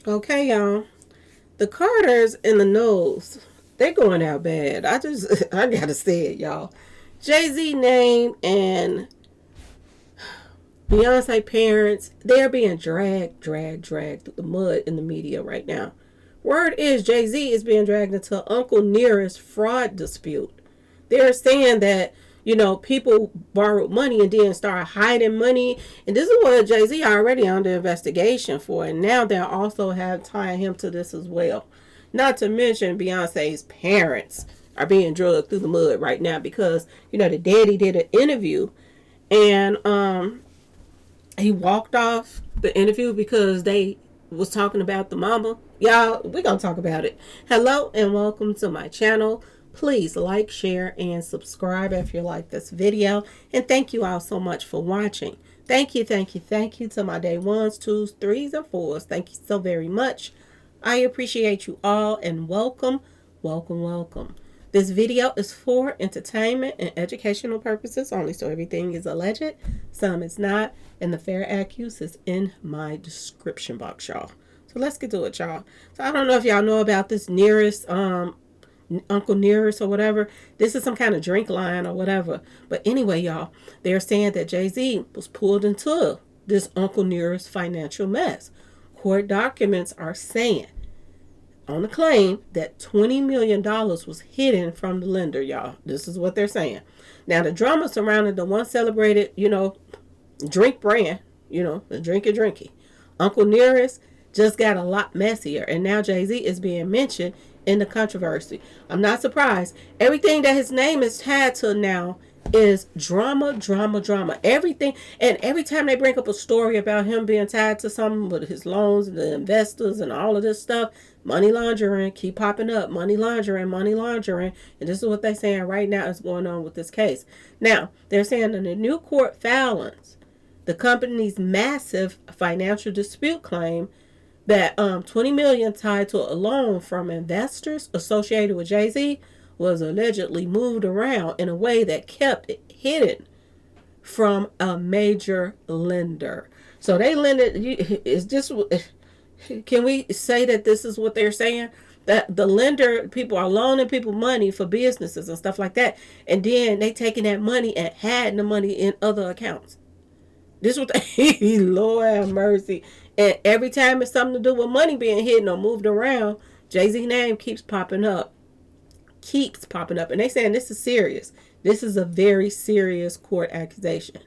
Okay, y'all. The Carters and the Knowles, they're going out bad. I gotta say it, y'all. Jay-Z name and Beyonce parents, they're being dragged through the mud in the media right now. Word is Jay-Z is being dragged into Uncle Nearest fraud dispute. They're saying that, people borrowed money and then start hiding money. And this is what Jay-Z already under investigation for. And now they also have tying him to this as well. Not to mention Beyonce's parents are being drugged through the mud right now because, the daddy did an interview and he walked off the interview because they was talking about the mama. Y'all, we're gonna talk about it. Hello and welcome to my channel. Please like, share, and subscribe if you like this video. And thank you all so much for watching. Thank you to my day ones, twos, threes, and fours. Thank you so very much. I appreciate you all and welcome. This video is for entertainment and educational purposes only, so everything is alleged, some is not, and the fair accuse is in my description box, y'all. So let's get to it, y'all. So I don't know if y'all know about this Nearest, Uncle Nearest or whatever. This is some kind of drink line or whatever. But anyway, y'all, they're saying that Jay-Z was pulled into this Uncle Nearest financial mess. Court documents are saying on the claim that $20 million was hidden from the lender, y'all. This is what they're saying. Now, the drama surrounding the once celebrated, drink brand, the drinky. Uncle Nearest just got a lot messier, and now Jay-Z is being mentioned in the controversy. I'm not surprised. Everything that his name is tied to now is drama. Everything, and every time they bring up a story about him being tied to something with his loans and the investors and all of this stuff, money laundering keep popping up. Money laundering. And this is what they're saying right now is going on with this case. Now, they're saying in the new court filings, the company's massive financial dispute claim that $20 million tied to a loan from investors associated with Jay-Z was allegedly moved around in a way that kept it hidden from a major lender. So they lended. Is this? Can we say that this is what they're saying? That the lender, people are loaning people money for businesses and stuff like that, and then they taking that money and hiding the money in other accounts. This is what they, Lord have mercy. And every time it's something to do with money being hidden or moved around, Jay-Z's name keeps popping up. And they saying this is serious. This is a very serious court accusation.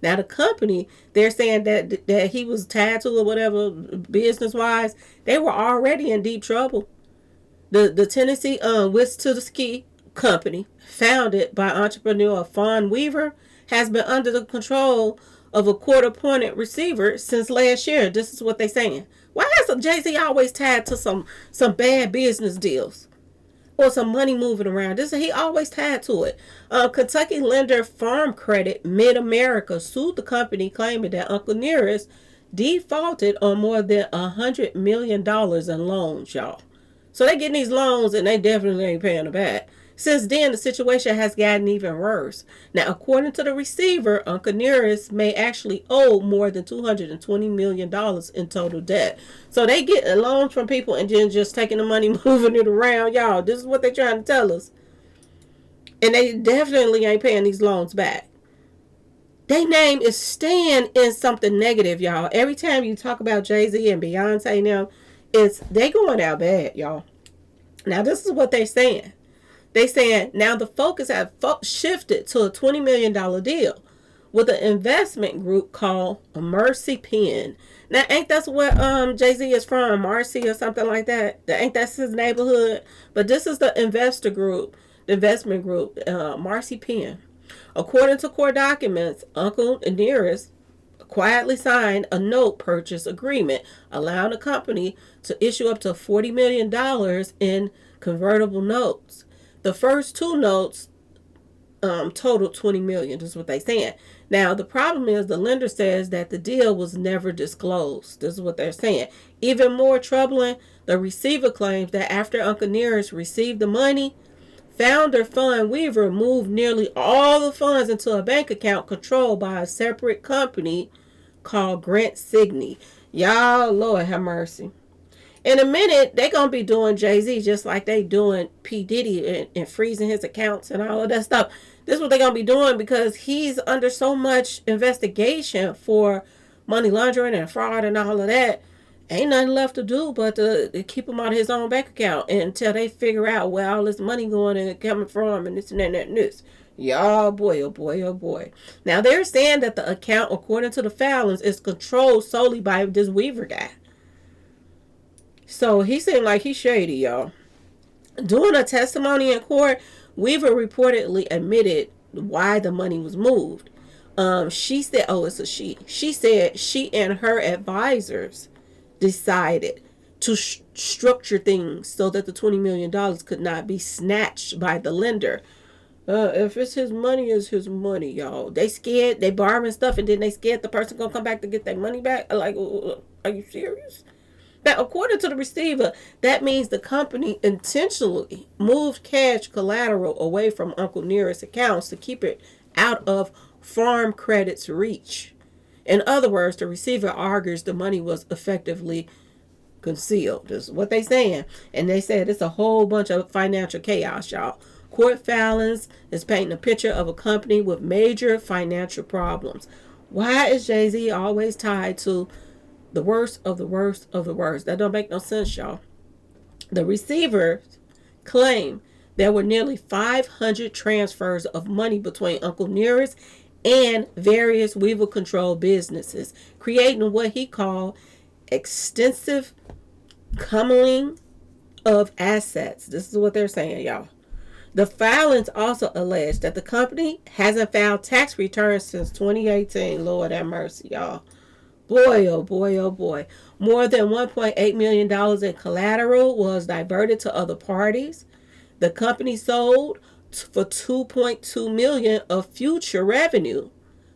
Now the company, they're saying that he was tied to or whatever business wise, they were already in deep trouble. The Tennessee Whiskey Company, founded by entrepreneur Fawn Weaver, has been under the control of a court-appointed receiver since last year. This is what they're saying. Why has Jay-Z always tied to some bad business deals or some money moving around? He always tied to it. Kentucky lender Farm Credit Mid-America sued the company, claiming that Uncle Nearest defaulted on more than $100 million in loans, y'all. So they getting these loans and they definitely ain't paying them back. Since then, the situation has gotten even worse. Now, according to the receiver, Uncle Nearest may actually owe more than $220 million in total debt. So they get loans from people and then just taking the money, moving it around. Y'all, this is what they're trying to tell us. And they definitely ain't paying these loans back. Their name is staying in something negative, y'all. Every time you talk about Jay-Z and Beyonce now, they going out bad, y'all. Now, this is what they're saying. They saying now the focus has shifted to a $20 million deal with an investment group called Mercy Pen. Now, ain't that's where Jay-Z is from, Marcy or something like that? Ain't that's his neighborhood? But this is the investment group, Marcy Pen. According to court documents, Uncle Nearest quietly signed a note purchase agreement allowing the company to issue up to $40 million in convertible notes. The first two notes totaled $20 million. This is what they're saying. Now, the problem is the lender says that the deal was never disclosed. This is what they're saying. Even more troubling, the receiver claims that after Uncle Nearest received the money, founder Fawn Weaver moved nearly all the funds into a bank account controlled by a separate company called Grant Signey. Y'all, Lord have mercy. In a minute, they gonna be doing Jay-Z just like they doing P. Diddy and freezing his accounts and all of that stuff. This is what they gonna be doing because he's under so much investigation for money laundering and fraud and all of that. Ain't nothing left to do but to keep him out of his own bank account until they figure out where all this money going and coming from and this and that and this. Y'all, boy, oh boy, oh boy. Now they're saying that the account, according to the Fallons, is controlled solely by this Weaver guy. So he seemed like he's shady, y'all. During a testimony in court, Weaver reportedly admitted why the money was moved. She said, oh, it's a she. She said she and her advisors decided to structure things so that the $20 million could not be snatched by the lender. If it's his money, it's his money, y'all. They scared, they borrowing stuff, and then they scared the person gonna come back to get their money back. Like, are you serious? Now, according to the receiver, that means the company intentionally moved cash collateral away from Uncle Nearest accounts to keep it out of Farm Credit's reach. In other words, the receiver argues the money was effectively concealed. This is what they saying. And they said it's a whole bunch of financial chaos, y'all. Court Fallons is painting a picture of a company with major financial problems. Why is Jay-Z always tied to the worst of the worst of the worst? That don't make no sense, y'all. The receivers claim there were nearly 500 transfers of money between Uncle Nearest and various Weaver-controlled businesses, creating what he called extensive commingling of assets. This is what they're saying, y'all. The filings also allege that the company hasn't filed tax returns since 2018. Lord have mercy, y'all. Boy, oh boy, oh boy. More than $1.8 million in collateral was diverted to other parties. The company sold for $2.2 million of future revenue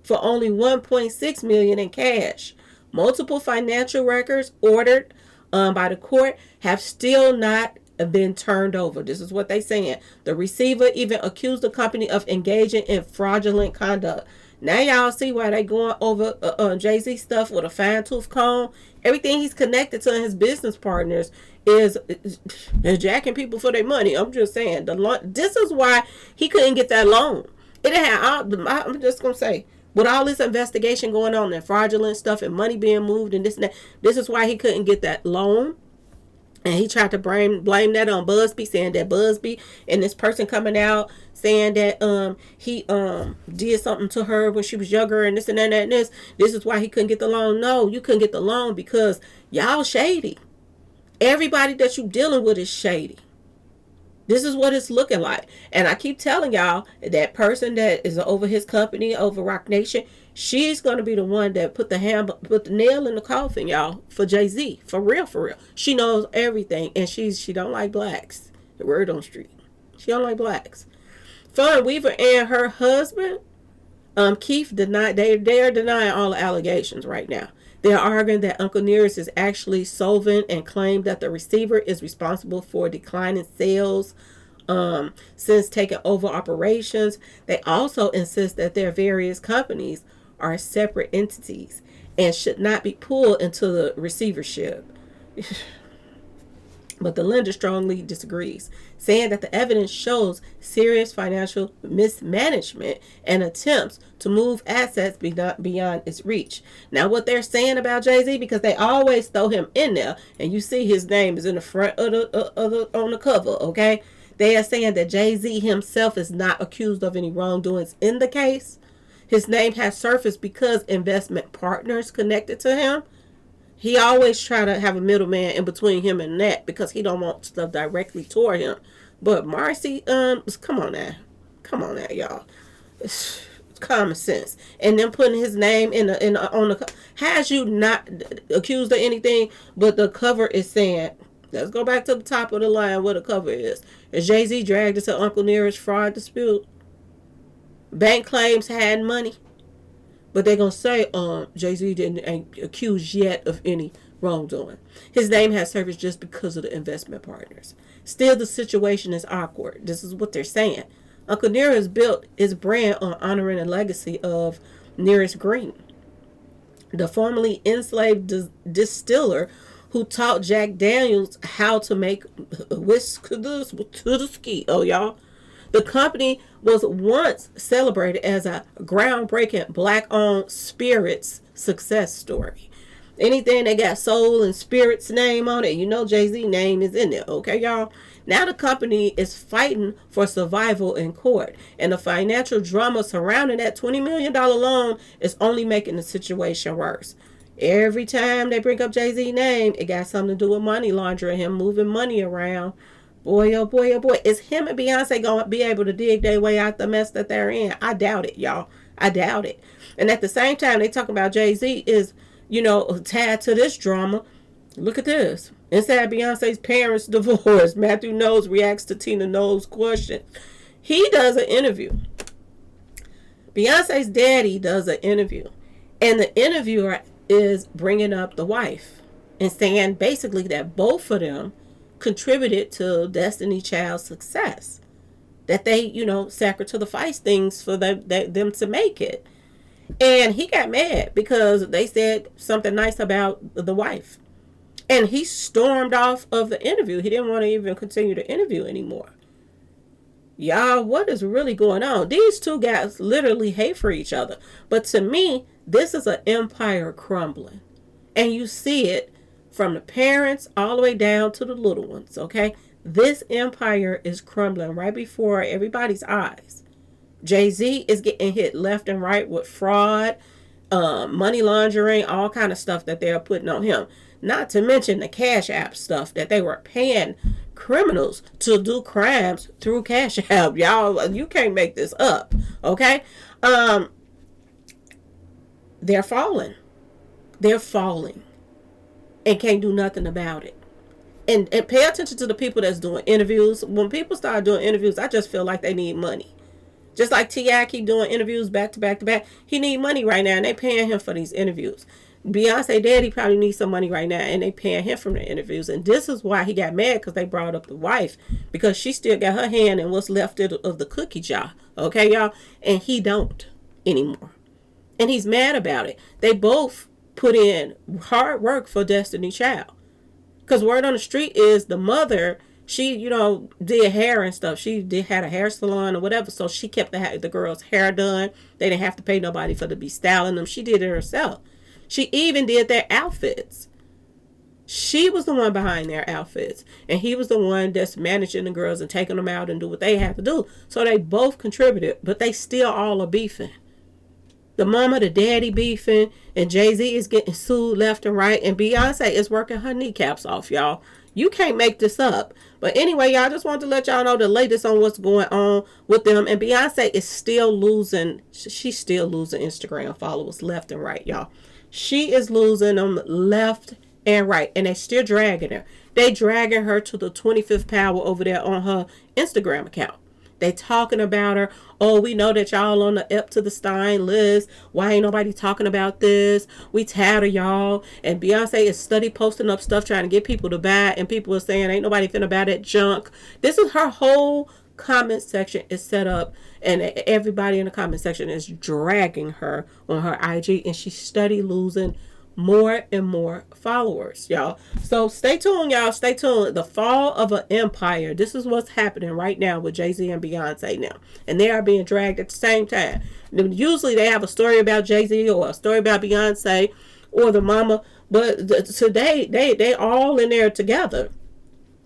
for only $1.6 million in cash. Multiple financial records ordered by the court have still not been turned over. This is what they saying. The receiver even accused the company of engaging in fraudulent conduct. Now y'all see why they going over Jay-Z stuff with a fine-tooth comb. Everything he's connected to his business partners is jacking people for their money. I'm just saying. This is why he couldn't get that loan. It had. I'm just gonna say, with all this investigation going on and fraudulent stuff and money being moved and this and that, this is why he couldn't get that loan. And he tried to blame that on Busby, saying that Busby and this person coming out saying that he did something to her when she was younger and this and that and this. This is why he couldn't get the loan. No, you couldn't get the loan because y'all shady. Everybody that you dealing with is shady. This is what it's looking like. And I keep telling y'all, that person that is over his company, over Rock Nation, she's going to be the one that put the nail in the coffin, y'all, for Jay-Z. For real, for real. She knows everything. And she don't like blacks. The word on the street. She don't like blacks. Fawn Weaver and her husband, Keith, denied. They are denying all the allegations right now. They're arguing that Uncle Nearest is actually solvent and claim that the receiver is responsible for declining sales since taking over operations. They also insist that their various companies are separate entities and should not be pulled into the receivership. But the lender strongly disagrees, saying that the evidence shows serious financial mismanagement and attempts to move assets beyond its reach. Now, what they're saying about Jay-Z, because they always throw him in there, and you see his name is in the front of on the cover, okay? They are saying that Jay-Z himself is not accused of any wrongdoings in the case. His name has surfaced because investment partners connected to him. He always try to have a middleman in between him and that because he don't want stuff directly toward him. But Marcy, come on now, y'all. It's common sense. And then putting his name on the has you not accused of anything, but the cover is saying. Let's go back to the top of the line where the cover is. Is Jay-Z dragged into Uncle Nearest fraud dispute? Bank claims had money. But they're going to say Jay-Z ain't accused yet of any wrongdoing. His name has surfaced just because of the investment partners. Still, the situation is awkward. This is what they're saying. Uncle Nearest built his brand on honoring the legacy of Nearest Green, the formerly enslaved distiller who taught Jack Daniels how to make whiskey. Oh, y'all. The company was once celebrated as a groundbreaking black-owned spirits success story. Anything that got soul and spirits name on it, you know Jay-Z name is in there, okay, y'all? Now the company is fighting for survival in court, and the financial drama surrounding that $20 million loan is only making the situation worse. Every time they bring up Jay-Z's name, it got something to do with money laundering, him moving money around. Boy, oh boy, oh boy. Is him and Beyonce going to be able to dig their way out the mess that they're in? I doubt it, y'all. I doubt it. And at the same time, they talk about Jay-Z is, tied to this drama. Look at this. Inside Beyonce's parents' divorce, Matthew Knowles reacts to Tina Knowles' question. He does an interview. Beyonce's daddy does an interview. And the interviewer is bringing up the wife and saying basically that both of them contributed to Destiny Child's success. That they, sacrificed things for them to make it. And he got mad because they said something nice about the wife. And he stormed off of the interview. He didn't want to even continue the interview anymore. Y'all, what is really going on? These two guys literally hate for each other. But to me, this is an empire crumbling. And you see it from the parents all the way down to the little ones, okay? This empire is crumbling right before everybody's eyes. Jay-Z is getting hit left and right with fraud, money laundering, all kind of stuff that they're putting on him. Not to mention the Cash App stuff that they were paying criminals to do crimes through Cash App. Y'all, you can't make this up, okay? They're falling. They're falling. And can't do nothing about it. And pay attention to the people that's doing interviews. When people start doing interviews, I just feel like they need money. Just like T.I. keep doing interviews back to back to back. He need money right now, and they paying him for these interviews. Beyonce daddy probably needs some money right now, and they paying him from the interviews. And this is why he got mad, because they brought up the wife, because she still got her hand in what's left of the cookie jar. Okay, y'all? And he don't anymore. And he's mad about it. They both put in hard work for Destiny Child. Because word on the street is the mother, she, did hair and stuff. She had a hair salon or whatever. So she kept the girl's hair done. They didn't have to pay nobody for to be styling them. She did it herself. She even did their outfits. She was the one behind their outfits. And he was the one that's managing the girls and taking them out and do what they have to do. So they both contributed. But they still all are beefing. The mama, the daddy beefing, and Jay-Z is getting sued left and right, and Beyonce is working her kneecaps off, y'all. You can't make this up. But anyway, y'all, just wanted to let y'all know the latest on what's going on with them. And Beyonce is still losing. She's still losing Instagram followers left and right, y'all. She is losing them left and right, and they still dragging her. They dragging her to the 25th power over there on her Instagram account. They talking about her. Oh, we know that y'all on the up to the Stein list. Why ain't nobody talking about this? We tired of y'all. And Beyonce is steady posting up stuff trying to get people to buy. And people are saying ain't nobody finna buy that junk. This is her whole comment section is set up. And everybody in the comment section is dragging her on her IG. And she's steady losing more and more followers, y'all. So stay tuned, y'all. Stay tuned. The fall of an empire. This is what's happening right now with Jay-Z and Beyonce now. And they are being dragged at the same time. Usually they have a story about Jay-Z or a story about Beyonce or the mama. But today they all in there together.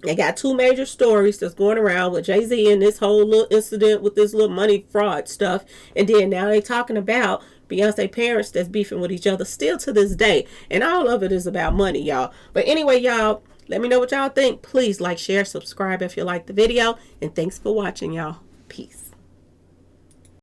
They got two major stories that's going around with Jay-Z and this whole little incident with this little money fraud stuff. And then now they talking about Beyonce parents that's beefing with each other still to this day. And all of it is about money, y'all. But anyway, y'all, let me know what y'all think. Please like, share, subscribe if you like the video. And thanks for watching, y'all. Peace.